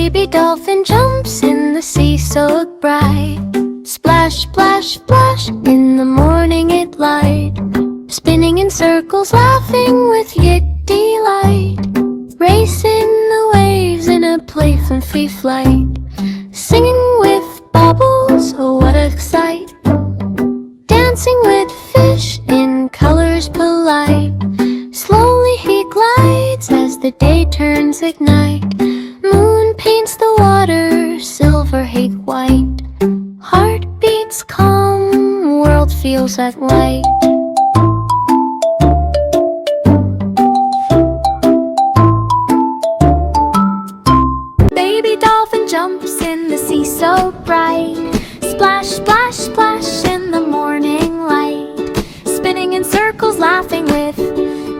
Baby dolphin jumps in the sea so bright. Splash, splash, splash, in the morning it light. Spinning in circles, laughing with yet delight. Racing the waves in a playful free flight. Singing with bubbles, oh what a sight. Dancing with fish in colors polite. Slowly he glides as the day turns ignite. Moon paints the water silver haze white. Heart beats calm, world feels at light. Baby dolphin jumps in the sea so bright. Splash, splash, splash in the morning light. Spinning in circles, laughing with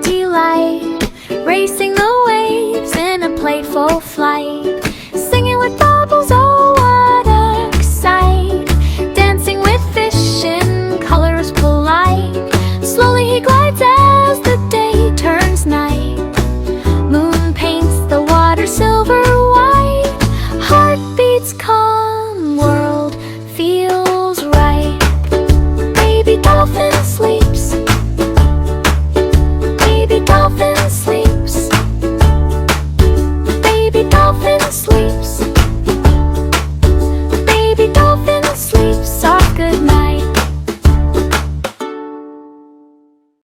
delight. Racing the waves in a playful flight.